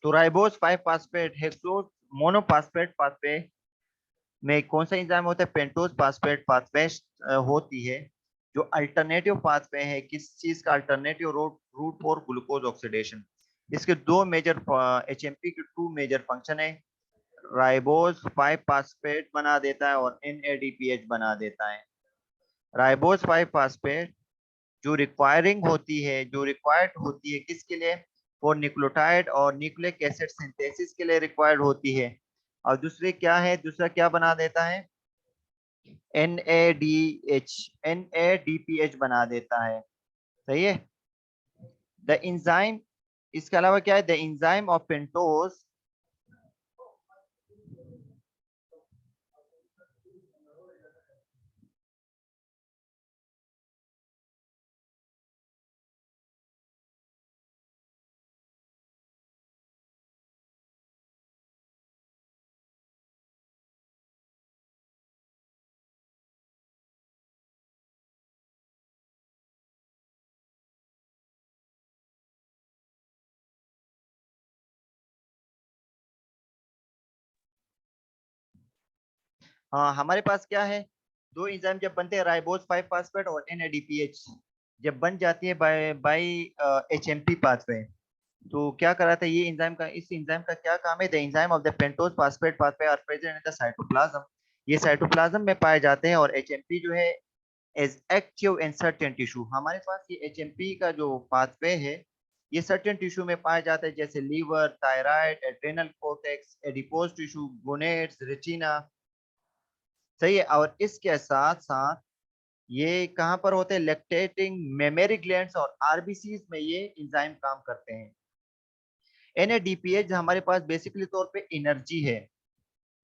तो ribose 5 phosphate hexose monophosphate pathway में कौन सा एंजाइम होता है? पेंटोज फास्फेट पाथवे होती है, जो अल्टरनेटिव पाथवे है। किस चीज का alternative? Route route for glucose oxidation. इसके दो मेजर एचएमपी के टू मेजर फंक्शन है। राइबोस 5 फास्फेट बना देता है और एनएडीपीएच बना देता है। राइबोस 5 फास्फेट जो रिक्वायरिंग होती है, जो रिक्वायर्ड होती है किसके लिए? फॉर न्यूक्लियोटाइड और न्यूक्लिक एसिड सिंथेसिस के लिए रिक्वायर्ड होती है। और दूसरे क्या है? दूसरा क्या बना देता है? NADH NADPH बना देता है। सही है। द इंजाइम, इसके अलावा क्या है? द इंजाइम ऑफ पेंटोज हाँ, हमारे पास क्या है? दो एंजाइम जब बनते हैं, राइबोस 5 फास्फेट और NADPH, जब बन जाती है बाय बाय HMP पाथवे, तो क्या कराता है ये एंजाइम का? इस एंजाइम का क्या काम है? The enzyme of the pentose phosphate pathway are present in the cytoplasm. ये साइटोप्लाज्म में पाए जाते हैं। और HMP जो है as active in certain tissue. हमारे पास ये HMP का जो पाथवे है, ये सर्टेन टिश्यू में पाया जाता है, जैसे liver, thyroid, adrenal cortex, adipose tissue, gonads, retina. सही है। और इसके साथ साथ ये कहाँ पर होते हैं? लैक्टेटिंग मेमोरी ग्लैंड्स और आरबीसीज में ये एंजाइम काम करते हैं। NADPH हमारे पास बेसिकली तौर पे एनर्जी है।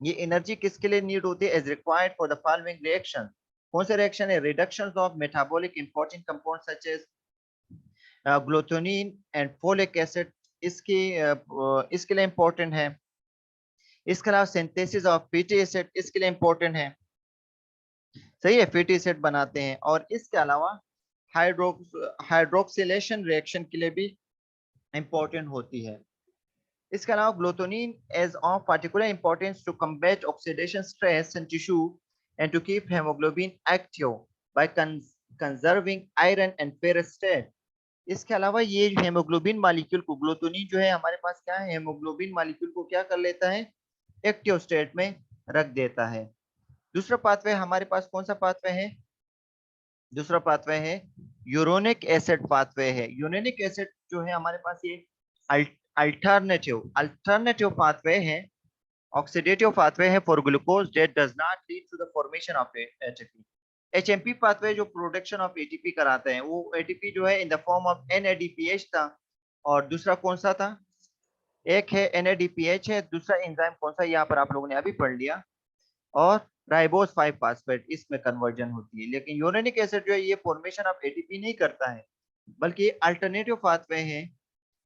ये एनर्जी किसके लिए नीड होती है? As required for the following reaction. कौन से रिएक्शन है? Reduction of metabolic important compound such as glutamine and folic acid. इसके लिए इंपॉर्टेंट है। इसके अलावा सिंथेसिस ऑफ फैटी एसिड इसके लिए इंपॉर्टेंट है। सही है, फैटी एसिड बनाते हैं। और इसके अलावा हाइड्रोक्सिलेशन रिएक्शन के लिए भी इंपॉर्टेंट होती है। इसके अलावा ग्लूटानिन is of particular importance to combat oxidation stress in tissue and to keep hemoglobin active by conserving iron and ferrous state। इसके अलावा ये हेमोग्लोबिन मॉलिक्यूल को, ग्लूटानिन जो है हमारे पास क्या है? हेमोग्लोबिन मॉलिक्यूल को क्या कर लेता है? एक्टिव स्टेट में रख देता है। दूसरा पाथवे हमारे पास कौन सा पाथवे है? दूसरा पाथवे है यूरोनिक एसिड पाथवे है। यूरोनिक एसिड जो है हमारे पास ये अल्टरनेटिव पाथवे है, ऑक्सीडेटिव पाथवे है for glucose that does not lead to the formation of ATP. HMP pathway जो प्रोडक्शन ऑफ एटीपी कराते हैं, वो एटीपी जो है in the form of NADPH था। और दूसरा कौन सा था? एक है NADPH है, दूसरा एंजाइम कौन सा? यहाँ पर आप लोगों ने अभी पढ़ लिया। और राइबोस 5 फास्फेट इसमें कन्वर्जन होती है। लेकिन यूरेनिक एसिड जो है ये फॉर्मेशन ऑफ एटीपी नहीं करता है, बल्कि अल्टरनेटिव पाथवे है।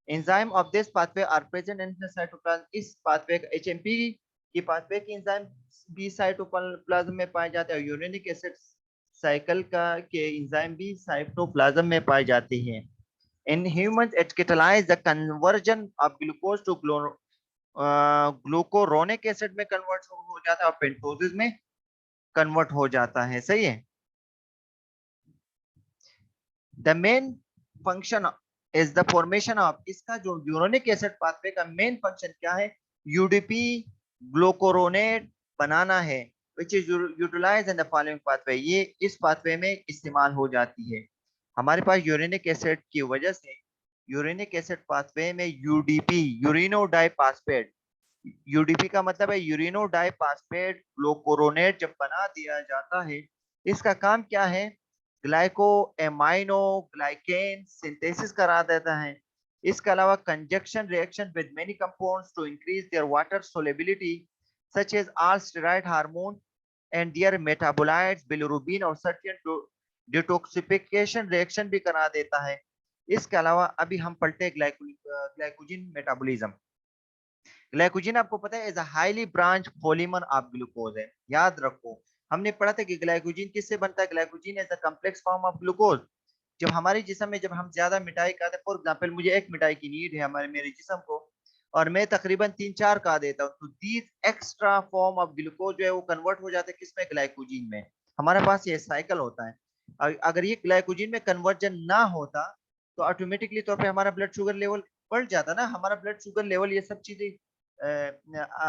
Enzyme of this pathway are present in the cytoplasm. इस पाथवे का HMP की पाथवे की एंजाइम भी साइटोप्लाज्म में पाए जाते हैं। और यूरेनिक एसिड साइकिल का के एंजाइम भी साइटोप्लाज्म में पाए जाते हैं। In humans it catalyse the conversion of glucose to glucuronic acid में कन्वर्ट हो जाता है और पेंटोसिस में कन्वर्ट हो जाता है। सही है। The main function is the formation of, इसका जो यूरोनिक एसिड पाथवे का मेन फंक्शन क्या है? UDP ग्लूकोरोनेट बनाना है, which is utilize in the following pathway. ये इस पाथवे में इस्तेमाल हो जाती है। हमारे पास यूरेनिक एसिड की वजह से यूरेनिक एसिड पाथवे में UDP यूरिनो डाइफॉस्फेट, UDP का मतलब है यूरिनो डाइफॉस्फेट ग्लूकोरोनेट जब बना दिया जाता है, इसका काम क्या है? ग्लाइको एमाइनो ग्लाइकेन सिंथेसिस करा देता है। इसके अलावा conjugation reaction with many compounds to increase their water solubility such as all steroid hormone and their metabolites bilirubin और सर्टेन डिटॉक्सिफिकेशन रिएक्शन भी करा देता है। इसके अलावा अभी हम पढ़ते हैं ग्लाइकोजन मेटाबॉलिज्म। ग्लाइकोजन आपको पता है is a highly branch polymer of glucose है। याद रखो, हमने पढ़ा था कि ग्लाइकोजन किससे बनता है? Glycogen is a complex form of glucose. जब हमारे जिस्म में जब हम ज्यादा मिठाई खाते हैं, फॉर एग्जांपल मुझे एक मिठाई की नीड है हमारे मेरे जिस्म को, और मैं तकरीबन 3-4 कहा देता हूँ, तो these extra form of glucose जो है वो कन्वर्ट हो जाते हैं किसमें, ग्लाइकोजीन में। हमारे पास ये साइकिल होता है। अगर ये ग्लाइकोजीन में कन्वर्जन ना होता तो ऑटोमेटिकली तौर पे हमारा ब्लड शुगर लेवल बढ़ जाता ना। हमारा ब्लड शुगर लेवल ये सब चीजें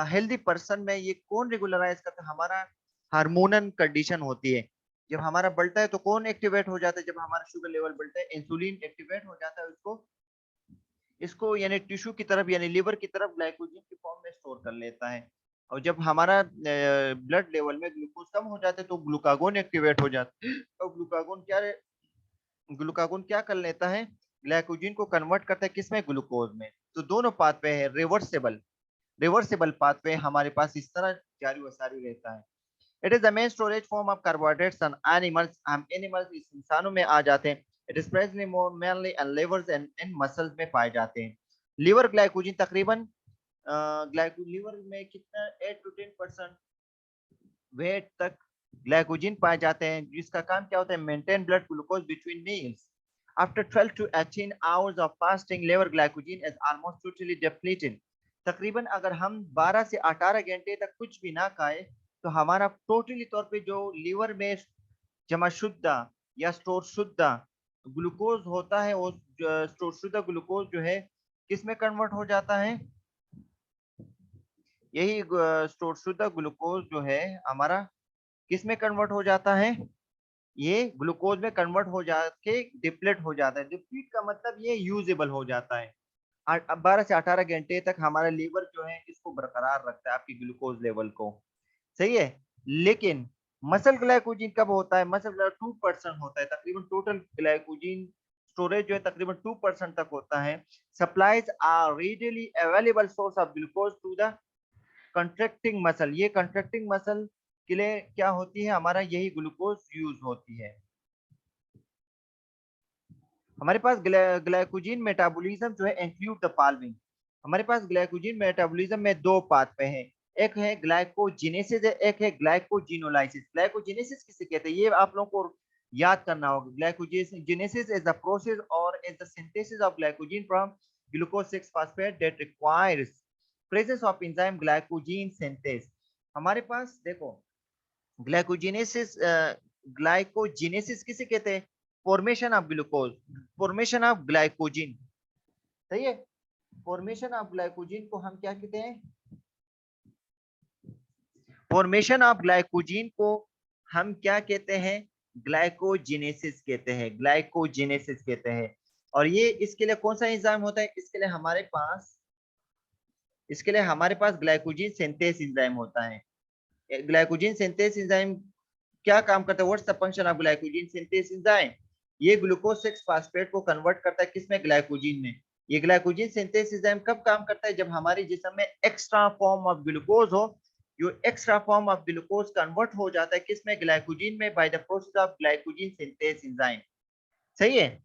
हेल्दी पर्सन में ये कौन रेगुलराइज करता है, हमारा हार्मोनल कंडीशन होती है। जब हमारा बढ़ता है तो कौन एक्टिवेट हो जाता है, जब हमारा शुगर लेवल बढ़ता है इंसुलिन एक्टिवेट हो जाता है, उसको इसको यानी टिश्यू की तरफ यानी लिवर की तरफ ग्लाइकोजन की फॉर्म में स्टोर कर लेता है। और जब हमारा ब्लड लेवल में ग्लूकोज कम हो जाता है तो ग्लूकागोन एक्टिवेट हो जाता है। तो ग्लूकागोन क्या कर लेता है, ग्लाइकोजन को कन्वर्ट करता है किसमें, ग्लूकोज में। तो दोनों पाथवे है रिवर्सेबल, रिवर्सेबल पाथवे हमारे पास इस तरह जारी व सारी रहता है। It is the main storage form of carbohydrates and animals. हम एनिमल्स इस इंसानों में आ जाते हैं। It is presently more mainly in levers and in muscles में पाए जाते हैं। लिवर ग्लाइकोजन तकरीबन लिवर में कितना 8 to 10% वेट तक ग्लाइकोजन पाए जाते हैं, जिसका काम क्या होता है, maintain blood glucose between meals. After 12 to 18 hours of fasting liver glycogen is almost totally depleted। तकरीबन अगर हम 12 से 18 घंटे तक कुछ भी ना खाए तो हमारा टोटली तौर पे जो लीवर में जमा शुद्ध या स्टोर शुद्ध ग्लूकोज होता है, वो स्टोर शुद्ध ग्लूकोज जो है किस में कन्वर्ट हो जाता है, यही स्टोर शुद्ध ग्लूकोज जो है हमारा किस में कन्वर्ट हो जाता है, ये ग्लूकोज में कन्वर्ट हो जाके डिप्लेट हो जाता है। डिप्लीट का मतलब ये यूजेबल हो जाता है। 12 से 18 घंटे तक हमारा लीवर जो है इसको बरकरार रखता है आपकी ग्लूकोज लेवल को, सही है। लेकिन मसल ग्लाइकोजन कब होता है, मसल ग्लाइकोजन 2% होता है, तकरीबन टोटल ग्लाइकोजन स्टोरेज जो है तकरीबन 2% तक होता है। Supplies are readily available source of glucose to the contracting muscle. ये कंट्रैक्टिंग मसल के लिए क्या होती है, हमारा यही ग्लूकोज यूज होती है। हमारे पास ग्लाइकोजन मेटाबॉलिज्म जो है इंक्लूड द फॉलोइंग। हमारे पास ग्लाइकोजन मेटाबॉलिज्म में दो पाथवे हैं, एक है ग्लाइकोजेनेसिस है, एक है ग्लाइकोजिनोलाइसिस। ग्लाइकोजेनेसिस किसे कहते हैं ये आप लोगों को याद करना होगा। ग्लाइकोजेनेसिस इज द प्रोसेस और is the synthesis of glycogen from glucose 6 phosphate that requires presence of enzyme glycogen synthase. हमारे पास देखो ग्लाइकोजेनेसिस, ग्लाइकोजेनेसिस किसे कहते हैं, formation of glucose, formation of glycogen, सही है। फॉर्मेशन ऑफ ग्लाइकोजन को हम क्या कहते हैं, फॉर्मेशन ऑफ ग्लाइकोजन को हम क्या कहते हैं, ग्लाइकोजेनेसिस कहते हैं, ग्लाइकोजेनेसिस कहते हैं। और ये इसके लिए कौन सा एंजाइम होता है, इसके लिए हमारे पास ग्लाइकोजन सिंथेस एंजाइम होता है। ग्लाइकोजन सिंथेस एंजाइम क्या काम करता है, what's the function of glycogen synthase enzyme, ये ग्लूकोज 6 फास्फेट को कन्वर्ट करता है किसमें, ग्लाइकोजन में। ये ग्लाइकोजन सिंथेस एंजाइम कब काम करता है, जब हमारे जिस्म में एक्स्ट्रा फॉर्म ऑफ ग्लूकोज हो। जो extra form of glucose convert हो जाता है किसमें, ग्लाइकोजन में, by the process of glycogen synthase enzyme, सही है।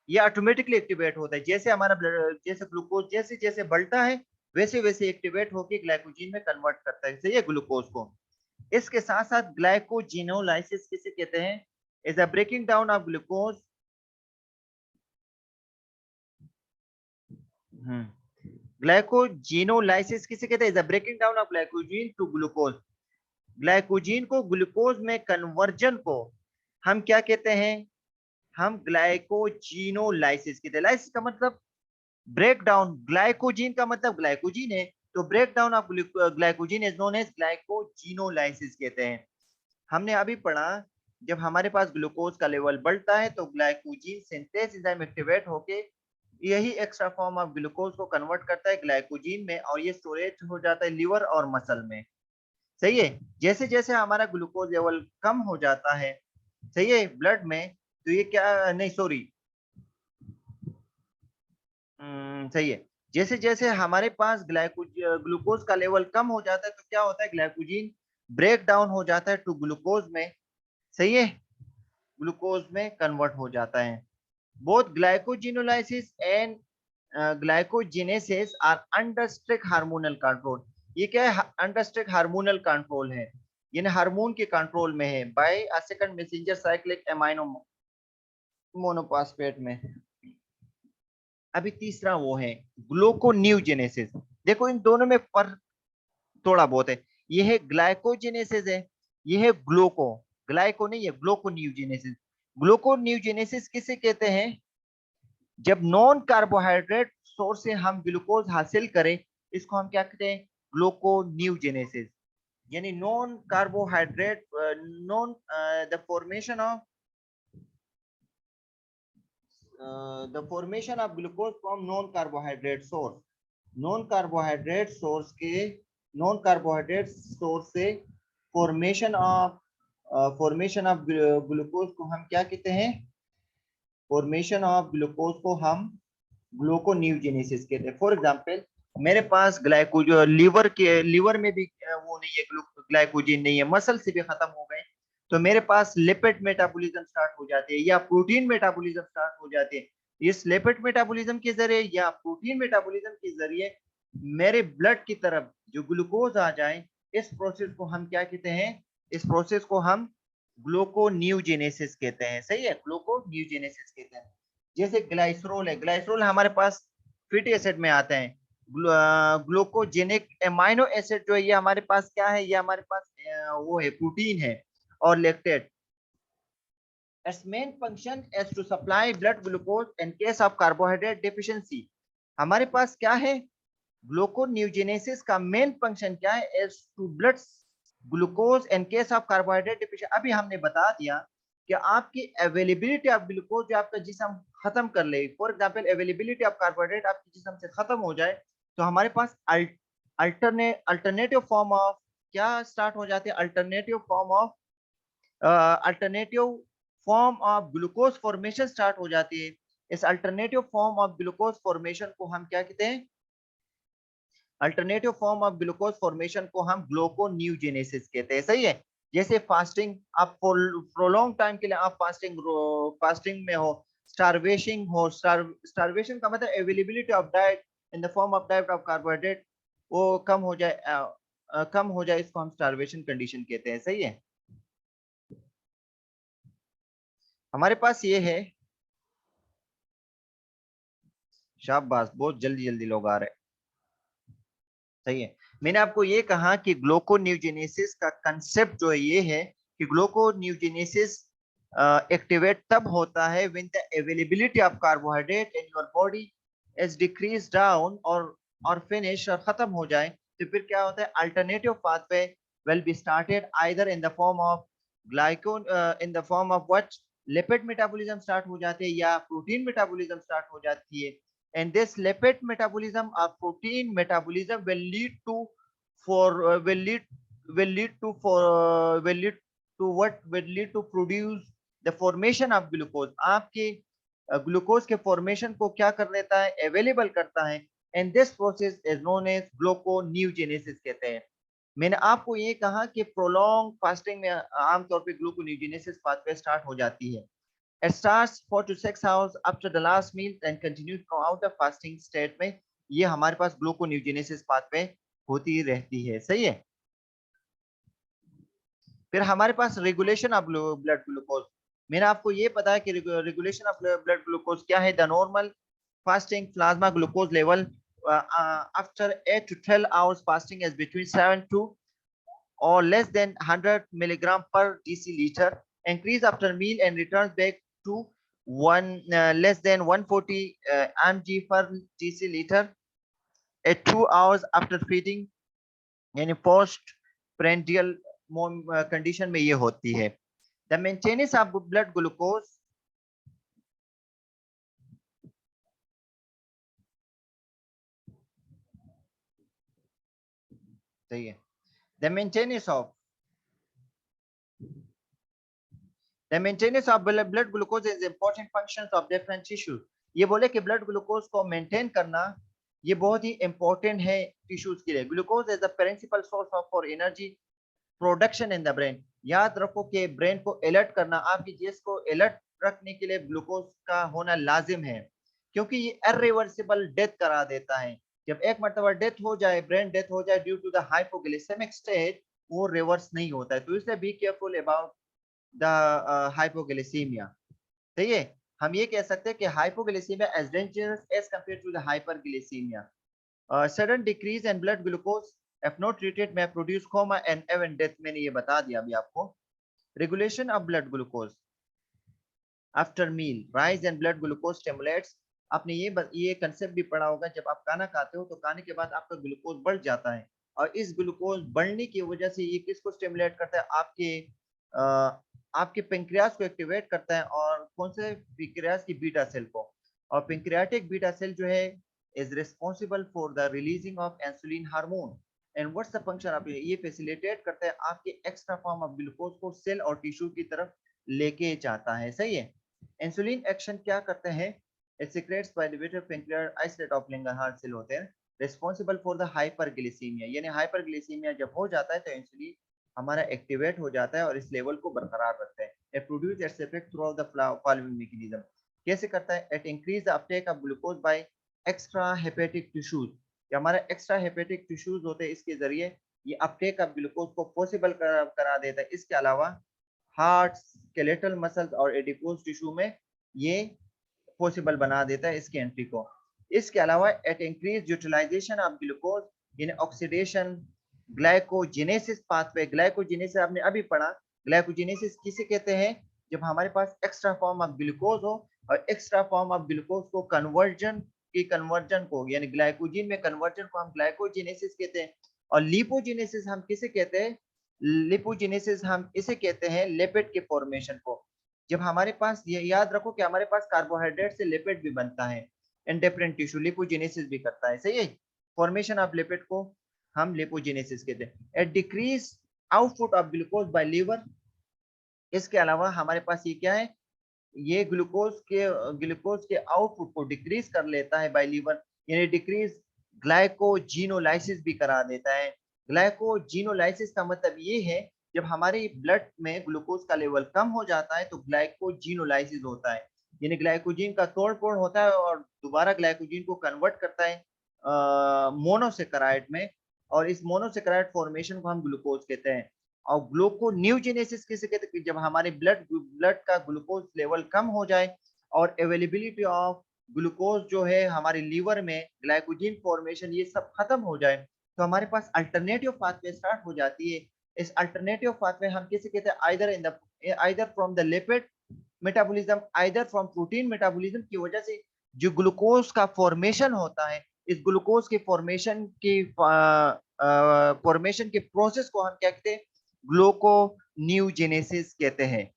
ये ऑटोमेटिकली एक्टिवेट होता है, जैसे हमारा ब्लड जैसे ग्लूकोज जैसे जैसे बढ़ता है वैसे वैसे एक्टिवेट होकर ग्लाइकोजन में कन्वर्ट करता है, सही है, ग्लूकोज को। इसके साथ साथ ग्लाइकोजिनोलाइसिस किसे कहते हैं, is a breaking down of glucose. Glycogenolysis किसे कहते हैं, is a breaking down of glycogen to glucose. Glycogen को ग्लूकोज में कन्वर्जन को हम क्या कहते हैं, हम ग्लाइकोजिनोलाइसिस कहते हैं। लाइसिस का मतलब ब्रेक डाउन, ग्लाइकोजीन का मतलब ग्लाइकोजीन है, तो break down of glycogen is known as glycogenolysis कहते हैं। हमने अभी पढ़ा जब हमारे पास ग्लूकोज का लेवल बढ़ता है तो ग्लाइकोजीन सिंथेस एंजाइम एक्टिवेट होके यही एक्स्ट्रा फॉर्म ऑफ ग्लूकोज को कन्वर्ट करता है ग्लाइकोजीन में, और ये स्टोरेज हो जाता है लिवर और मसल में, सही है। जैसे जैसे हमारा ग्लूकोज लेवल कम हो जाता है, सही है, ब्लड में, तो ये क्या नहीं सॉरी सही है, जैसे जैसे हमारे पास ग्लूकोज का लेवल कम हो जाता है तो क्या होता है, ग्लाइकोजीन ब्रेक डाउन हो जाता है टू ग्लूकोज में, सही है, ग्लूकोज में कन्वर्ट हो जाता है। Both glycogenolysis and glycogenesis are under strict hormonal control. ये क्या है, अंडर स्ट्रिक्ट हार्मोनल कंट्रोल है, यानी हार्मोन के कंट्रोल में है, by a second messenger cyclic amino monophosphate में। अभी तीसरा वो है ग्लूकोन्यूजेनेसिस। देखो इन दोनों में फर्क थोड़ा बहुत है। ये है ग्लाइकोजेनेसिस है, ये है ग्लाइको नहीं है, ग्लूकोन्यूजेनेसिस। ग्लूकोन्यूजेनेसिस किसे कहते हैं? जब नॉन कार्बोहाइड्रेट सोर्स से हम ग्लूकोज हासिल करें, इसको हम क्या कहते हैं? ग्लूकोन्यूजेनेसिस। यानी non carbohydrate, known the formation of the formation of glucose from non carbohydrate source। Non carbohydrate source के, नॉन कार्बोहाइड्रेट सोर्स से फॉर्मेशन ऑफ ग्लूकोज को हम क्या कहते हैं? फॉर्मेशन ऑफ ग्लूकोज को हम ग्लूकोन्यूजेनेसिस कहते हैं। फॉर एग्जांपल, मेरे पास ग्लाइकोजन लीवर में भी वो नहीं है, ग्लाइकोजन नहीं है, मसल से भी खत्म हो गए, तो मेरे पास लिपिड मेटाबॉलिज्म स्टार्ट हो जाते हैं या प्रोटीन मेटाबॉलिज्म स्टार्ट हो जाते हैं। इस लिपिड मेटाबॉलिज्म के जरिए या प्रोटीन मेटाबॉलिज्म के जरिए मेरे ब्लड की तरफ जो ग्लूकोज आ जाए, इस प्रोसेस को हम क्या कहते हैं? इस प्रोसेस को हम ग्लूकोन्यूजेनेसिस कहते हैं। सही है, ग्लूकोन्यूजेनेसिस कहते हैं। जैसे ग्लाइसरोल है, ग्लाइसरोल हमारे पास फैटी एसिड में आता है। ग्लूकोजेनिक एमाइनो एसिड जो है ये हमारे पास क्या है? ये हमारे पास वो है, प्रोटीन है। और lactate, its main function is to supply blood glucose in case of carbohydrate deficiency। हमारे पास क्या है? ग्लूकोन्यूजेनेसिस का मेन फंक्शन क्या है? Is to blood glucose in case of carbohydrate deficiency. अभी हमने बता दिया कि आपकी अवेलेबिलिटी ऑफ ग्लूकोज जो आपका जिस्म खत्म कर ले, for example availability of carbohydrate आपके जिस्म से खत्म हो जाए, तो हमारे पास अल्टरनेटिव फॉर्म ऑफ क्या स्टार्ट हो जाते हैं? Alternative form of glucose formation start हो जाती है। इस alternative form of glucose formation को हम क्या कहते हैं? Alternative form of glucose formation को हम ग्लूकोन्यूजेनेसिस कहते हैं। सही है। जैसे फास्टिंग, आप प्रोलॉन्ग टाइम के लिए आप फास्टिंग में हो, स्टारवेशन का मतलब availability of diet in the form of diet of carbohydrate वो कम हो जाए, इसको हम स्टारवेशन कंडीशन कहते हैं। सही है। हमारे पास ये है, शाबाश, बहुत जल्दी जल्दी लोग आ रहे हैं। सही है। मैंने आपको ये कहा कि ग्लूकोन्यूजेनेसिस का कंसेप्ट जो है ये है कि ग्लूकोन्यूजेनेसिस एक्टिवेट तब होता है when the availability of carbohydrate in your body is decrease down और फिनिश और खत्म हो जाए। तो फिर क्या होता है? Alternative pathway will be started either in the form of ग्लाइकोन, in the form of what, lipid metabolism start हो जाते हैं या प्रोटीन मेटाबॉलिज्म स्टार्ट हो जाती है। And this lipid metabolism or protein metabolism will lead to for will lead to what will lead to produce the formation of glucose। आपके glucose के formation को क्या कर देता है? अवेलेबल करता है। And this process is known as gluconeogenesis कहते हैं। मैंने आपको ये कहा कि प्रोलॉन्ग फास्टिंग में आमतौर पे ग्लूकोन्यूजेनेसिस पाथवे स्टार्ट हो जाती है। It starts 4 to 6 hours after the last meal and continues throughout the fasting state में ये हमारे पास ग्लूकोन्यूजेनेसिस पाथवे होती रहती है। सही है। फिर हमारे पास रेगुलेशन ऑफ ब्लड ग्लूकोज। मैंने आपको ये पता है कि रेगुलेशन ऑफ ब्लड ग्लूकोज क्या है? The normal fasting plasma glucose level after 8 to 12 hours fasting is between 7 to or less than 100 milligram per deciliter, increase after meal and returns back to less than 140 mg per deciliter at 2 hours after feeding, यानी post prandial condition में ये होती है। The maintenance of blood glucose, सही है। The maintenance of blood glucose is important functions of different tissues। ये बोले कि ब्लड ग्लूकोज को मेंटेन करना ये बहुत ही इंपॉर्टेंट है टिश्यूज के लिए। Glucose is the principal source of for energy production in the brain. याद रखो कि ब्रेन को अलर्ट करना, आपकी जेस को अलर्ट रखने के लिए ग्लूकोज का होना लाजिम है, क्योंकि ये इरिवर्सिबल डेथ करा देता है। जब एक मरतबा डेथ हो जाए, ब्रेन डेथ हो जाए due to the hypoglycaemic state, वो रिवर्स नहीं होता है। तो इसलिए be careful about the hypoglycaemia. सही है। हम ये कह सकते हैं कि hypoglycaemia as dangerous as compare to the hyperglycaemia. Sudden decrease in blood glucose if not treated may produce coma and even death। मैंने ये बता दिया अभी आपको। Regulation of blood glucose after meal, rise in blood glucose stimulates. आपने ये concept भी पढ़ा होगा, जब आप खाना खाते हो तो खाने के बाद आपका ग्लूकोज बढ़ जाता है, और इस ग्लूकोज बढ़ने की वजह से ये किसको स्टिमुलेट करता है, आपके पेंक्रियास को एक्टिवेट करता है, और कौन से पेंक्रियास की बीटा सेल को। और पेंक्रियाटिक बीटा सेल जो है is responsible for the releasing of insulin hormone and what's the function of ये फैसिलिटेट करता है आपके एक्स्ट्रा फॉर्म ऑफ ग्लूकोज को सेल और टिश्यू की तरफ लेके जाता है। सही है। इंसुलिन एक्शन क्या करते हैं, it secretes by the beta pancreas islets of Langerhans cell होते हैं रिस्पॉन्सिबल फॉर द हाइपरग्लिसीमिया। यानी हाइपरग्लिसीमिया जब हो जाता है तो इंसुलिन हमारा एक्टिवेट हो जाता है और इस लेवल को बरकरार रखता है। It produce its effect throughout the following mechanism. कैसे करता है, it increase the uptake of glucose by extra hepatic tissues. हमारा एक्स्ट्रा हेपेटिक टिश्यूज होते हैं, इसके जरिए ये अपटेक ऑफ ग्लूकोज को पॉसिबल करा देता है। इसके अलावा हार्ट, स्केलेटल मसल्स और एडिपोज टिश्यू में ये पॉसिबल बना देता है इसकी एंट्री को। इसके अलावा it increase utilization of glucose in oxidation glycogenesis pathway. Glycogenesis आपने अभी पढ़ा, ग्लाइकोजेनेसिस किसे कहते हैं, जब हमारे पास एक्स्ट्रा फॉर्म ऑफ ग्लूकोज हो और एक्स्ट्रा फॉर्म ऑफ ग्लूकोज को कन्वर्जन को यानी ग्लाइकोजन में कन्वर्जन को हम ग्लाइकोजेनेसिस कहते हैं। और लिपोजेनेसिस हम किसे कहते हैं, लिपोजेनेसिस हम इसे कहते हैं लिपिड के फॉर्मेशन को। जब हमारे पास, ये याद रखो कि हमारे पास कार्बोहाइड्रेट से लिपिड भी बनता है, इन डिफरेंट टिश्यू लिपोजेनेसिस भी करता है। सही है। फॉर्मेशन ऑफ लिपिड को हम लिपोजेनेसिस कहते हैं। It decrease output of glucose by liver. इसके अलावा हमारे पास ये क्या है, ये ग्लूकोज के आउटपुट को डिक्रीज कर लेता है बाय लीवर, यानी डिक्रीज ग्लाइकोजिनोलाइसिस भी करा देता है। ग्लाइकोजिनोलाइसिस का मतलब ये है, जब हमारे ब्लड में ग्लूकोज का लेवल कम हो जाता है तो ग्लाइकोजिनोलाइसिस होता है, यानी ग्लाइकोजिन का तोड़ फोड़ होता है और दोबारा ग्लाइकोजिन को कन्वर्ट करता है मोनोसेकेराइड में, और इस मोनोसेकेराइड फॉर्मेशन को हम ग्लूकोज कहते हैं। और ग्लूकोन्यूजेनेसिस किसे कहते हैं, जब हमारे ब्लड का ग्लूकोज लेवल कम हो जाए और अवेलेबिलिटी ऑफ ग्लूकोज जो है हमारे लीवर में ग्लाइकोजन फॉर्मेशन ये सब खत्म हो जाए, तो हमारे पास अल्टरनेटिव पाथवे स्टार्ट हो जाती है। इस अल्टरनेटिव पाथवे हम किसे कहते हैं, either from the lipid metabolism, either from protein metabolism की वजह से जो ग्लूकोज का फॉर्मेशन होता है, इस ग्लूकोज के फॉर्मेशन के प्रोसेस को हम क्या कहते हैं, ग्लूकोन्यूजेनेसिस कहते हैं।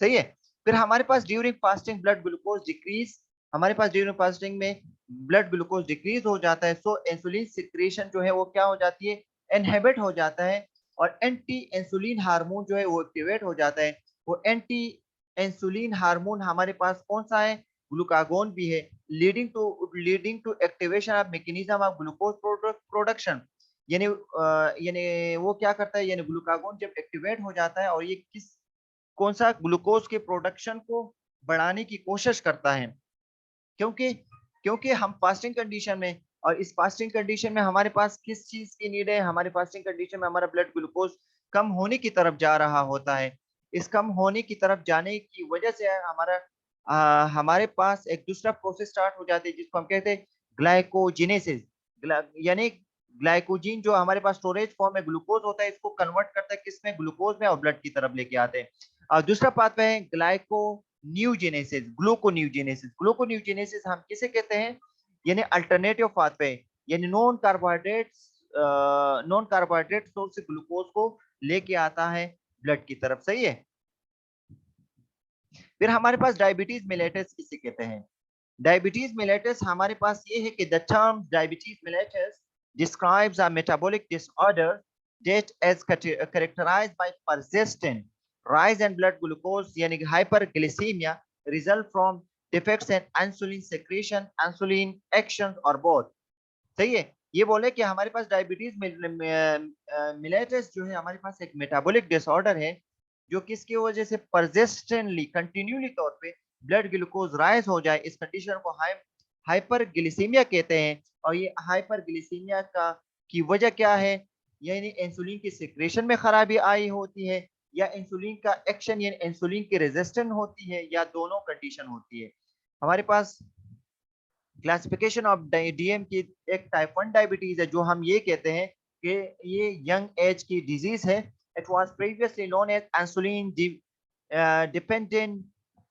सही है। फिर हमारे पास during fasting blood glucose decrease, हमारे पास ड्यूरिंग फास्टिंग में ब्लड ग्लूकोज डिक्रीज हो जाता है, सो इंसुलिन सिक्रेशन जो है वो क्या हो जाती है, इनहिबिट हो जाता है, और एंटी इंसुलिन हार्मोन जो है वो एक्टिवेट हो जाता है। वो एंटी इंसुलिन हार्मोन हमारे पास कौन सा है, ग्लूकागोन भी है, leading to activation of mechanism of glucose production. यानी वो क्या करता है, यानी ग्लूकागोन जब एक्टिवेट हो जाता है और ये कौन सा ग्लूकोज के प्रोडक्शन को बढ़ाने की कोशिश करता है, क्योंकि क्योंकि हम फास्टिंग कंडीशन में, और इस फास्टिंग कंडीशन में हमारे पास किस चीज की नीड है, हमारे फास्टिंग कंडीशन में हमारा ब्लड ग्लूकोज कम होने की तरफ जा रहा होता है। इस कम होने की तरफ जाने की वजह से हमारे पास एक दूसरा प्रोसेस स्टार्ट हो जाती है जिसको हम कहते हैं ग्लाइकोजेनेसिस। यानी ग्लाइकोजिन जो हमारे पास स्टोरेज फॉर्म में ग्लूकोज होता है, इसको कन्वर्ट करता है किसमें, ग्लूकोज में, और ब्लड की तरफ लेके आते हैं। और दूसरा पाथवे है ग्लाइकोन्यूजेनेसिस, ग्लूकोन्यूजेनेसिस हम किसे कहते हैं, यानी अल्टरनेटिव पाथवे, यानी नॉन कार्बोहाइड्रेट सोर्स से ग्लूकोज को लेके आता है ब्लड की तरफ। सही है। फिर हमारे पास डायबिटीज मेलेटस किसे कहते हैं, डायबिटीज मेलेटस हमारे पास ये है कि the term diabetes mellitus describes a metabolic disorder that is characterized by persistent rise in blood glucose यानी hyperglycemia result from defects in insulin secretion, insulin actions or both। सही है। ये बोले कि हमारे पास डायबिटीज मिलेटस जो है हमारे पास एक मेटाबॉलिक डिसऑर्डर है जो किसकी वजह से परसिस्टेंटली कंटिन्यूली तौर पे ब्लड ग्लूकोज राइज हो जाए, इस कंडीशन को हाइपरग्लिसीमिया कहते हैं। और ये हाइपरग्लिसीमिया की वजह क्या है, यानी इंसुलिन की सिक्रेशन में खराबी आई होती है, या इंसुलिन का एक्शन यानी इंसुलिन की रेजिस्टेंट होती है, या दोनों कंडीशन होती है। हमारे पास क्लासिफिकेशन ऑफ डीएम की एक टाइप 1 डायबिटीज है, जो हम ये कहते हैं कि ये यंग एज की डिजीज है। It was previously known as insulin dependent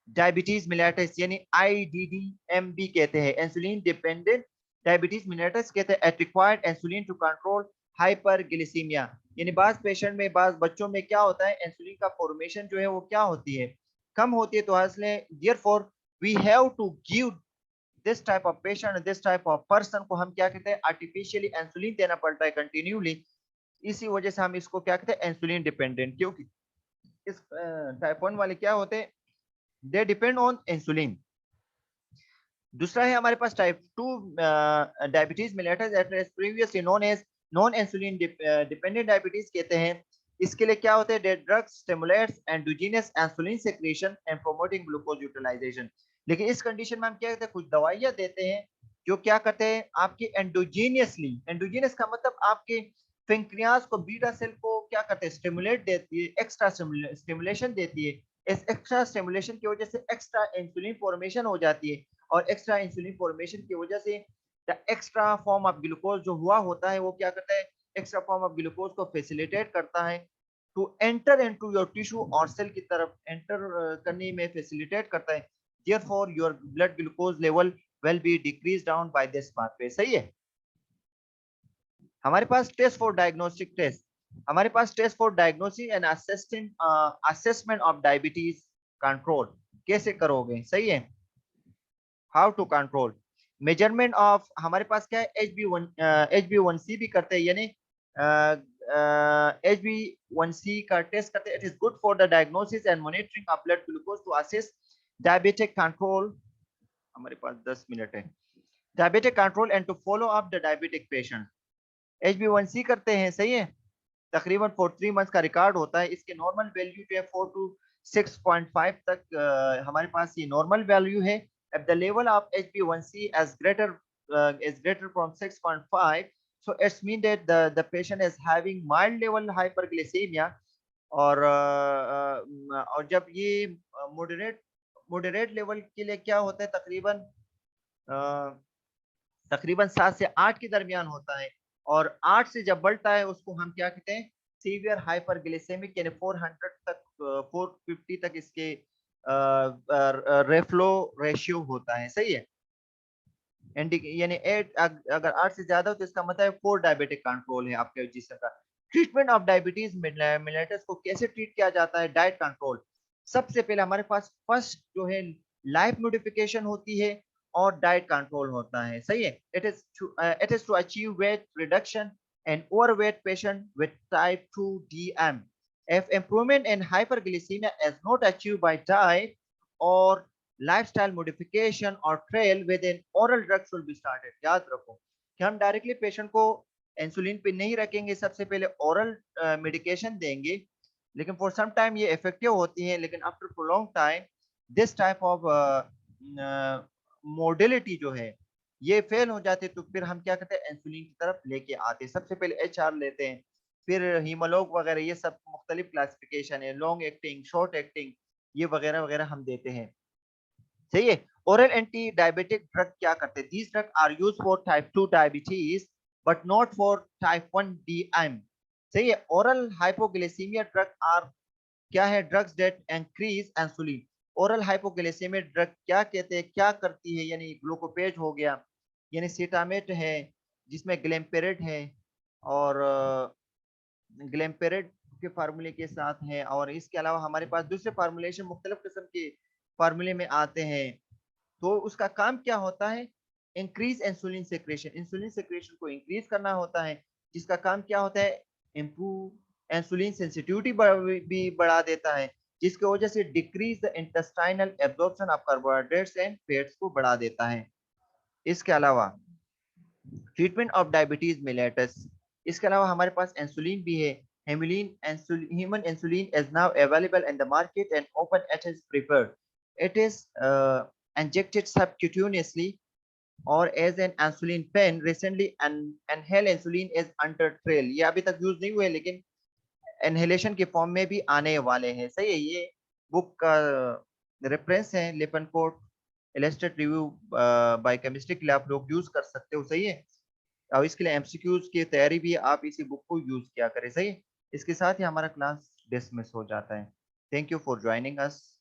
diabetes mellitus, यानी IDDM भी कहते हैं, इंसुलिन डिपेंडेंट डायबिटीज मिलेटस कहते हैं। It required insulin to control hyperglycaemia, यानी बाज पेशेंट में, बाज बच्चों में क्या होता है, इंसुलिन का फॉर्मेशन जो है वो क्या होती है, कम होती है। तो इसलिए therefore we have to give this type of patient, this type of person को हम क्या कहते हैं, आर्टिफिशियली इंसुलिन देना पड़ता है कंटिन्यूली। इसी वजह से हम इसको क्या कहते हैं, इंसुलिन डिपेंडेंट। क्योंकि इस टाइप 1 वाले क्या होते हैं, दे डिपेंड ऑन इंसुलिन। दूसरा है हमारे पास type 2 diabetes mellitus, previously known as non insulin dependent diabetes कहते हैं। इसके लिए क्या होते हैं, drugs stimulates endogenous insulin secretion and promoting glucose utilisation. लेकिन इस कंडीशन में हम क्या करते हैं, कुछ दवाइयां देते हैं जो क्या करते हैं, आपकी एंडोजीनियसली, एंडोजीनियस का मतलब आपके पेंक्रियास को, बीटा सेल को क्या करते हैं, स्टिमुलेट देती है, एक्स्ट्रा स्टिमुलेशन देती है। इस एक्स्ट्रा स्टिमुलेशन की वजह से एक्स्ट्रा इंसुलिन फॉर्मेशन हो जाती है, और एक्स्ट्रा इंसुलिन फॉर्मेशन की वजह से एक्स्ट्रा फॉर्म ऑफ ग्लूकोज जो हुआ होता है वो क्या करता है, एक्स्ट्रा फॉर्म ऑफ ग्लूकोज को फैसिलिटेट करता है to enter into your tissue और सेल की तरफ एंटर करने में फैसिलिटेट करता है। therefore your blood glucose level will be decreased down by this pathway। सही है। हमारे पास टेस्ट फॉर डायग्नोस्टिक टेस्ट, हमारे पास test for diagnosis and assessment of diabetes control कैसे करोगे, सही है। How to control measurement of, हमारे पास क्या है, HbA1c भी करते हैं, यानी HbA1c का टेस्ट करते हैं। It is good for the diagnosis and monitoring of blood glucose to assess diabetic control. हमारे पास 10 मिनट है। Diabetic control and to follow up the diabetic patient. HbA1c करते हैं, सही है, तकरीबन फॉर 3 मंथ्स का रिकॉर्ड होता है। इसके नॉर्मल वैल्यू जो है 4 to 6.5 तक हमारे पास ये नॉर्मल वैल्यू है। If the level of HbA1c is greater from 6.5, so it's mean that the patient is having mild level hyperglycemia। और जब ये मॉडरेट लेवल के लिए क्या होता है, तकरीबन 7 से 8 के दरमियान होता है। और 8 से जब बढ़ता है उसको हम क्या कहते हैं, सीवियर हाइपरग्लिसेमिक, यानी 400 तक 450 तक इसके रेफ्लो रेशियो होता है, सही है। यानी 8, अगर 8 से ज्यादा हो तो इसका मतलब 4 डायबिटिक कंट्रोल है आपके जिसम का। ट्रीटमेंट ऑफ डायबिटीज मिलेटस को कैसे ट्रीट किया जाता है, डाइट कंट्रोल। सबसे पहले हमारे पास फर्स्ट जो है लाइफ मॉडिफिकेशन होती है और डाइट कंट्रोल होता है, सही है। It is to achieve weight reduction and overweight patient with type 2 DM। If improvement in hyperglycemia is not achieved by diet or lifestyle modification or trial, within oral drug should be started। याद रखो कि हम directly patient को insulin पे नहीं रखेंगे, सबसे पहले ओरल मेडिकेशन देंगे। लेकिन फॉर सम टाइम ये इफेक्टिव होती है, लेकिन after prolong time this type of modality जो है ये फेल हो जाती है। तो फिर हम क्या करते हैं, इंसुलिन की तरफ लेके आते हैं। सबसे पहले HR लेते हैं, फिर हीमोलॉग वगैरह, ये सब मुख्तलिफ क्लासिफिकेशन है, लॉन्ग एक्टिंग, शॉर्ट एक्टिंग, ये वगैरह वगैरह हम देते हैं, सही है। ओरल एंटी डायबिटिक ड्रग क्या करते हैं, these drug are use for type 2 diabetes but not for type 1 DM, सही है। ओरल हाइपोग्लिसीमिया ड्रग आर क्या है, drugs that increase insulin. Oral hypoglycaemia drug क्या कहते हैं, क्या करती है, यानी ग्लूकोपेज हो गया, यानी सीटामेट है जिसमें ग्लेम्पेरेड है, और ग्लेम्पेरेड के फार्मूले के साथ है। और इसके अलावा हमारे पास दूसरे फार्मूलेशन मुख्तलिफ किस्म के फार्मूले में आते हैं। तो उसका काम क्या होता है, increase insulin secretion, insulin secretion को इंक्रीज करना होता है, जिसका काम क्या होता है, इम्प्रूव इंसुलिन सेंसिटिविटी भी बढ़ा देता है, जिसकी वजह से decrease the intestinal absorption of carbohydrates and fats को बढ़ा देता है। इसके अलावा ट्रीटमेंट ऑफ डायबिटीज मिलेटस, इसके अलावा हमारे पास इंसुलिन भी है। Human insulin is now available in the market and often it is preferred. It is injected subcutaneously or as an insulin pen। Recently inhaled insulin is under trial। ये अभी तक use नहीं हुए, लेकिन इनहेलेशन के form में भी आने वाले हैं, सही है। ये बुक का रेफरेंस है, लिपनकोट इलस्ट्रेट रिव्यू बाय केमिस्ट्री के लिए आप लोग यूज कर सकते हो, सही है। और इसके लिए एमसीक्यूज की तैयारी भी आप इसी बुक को यूज किया करें, सही है। इसके साथ ही हमारा क्लास डिसमिस हो जाता है। Thank you for joining us.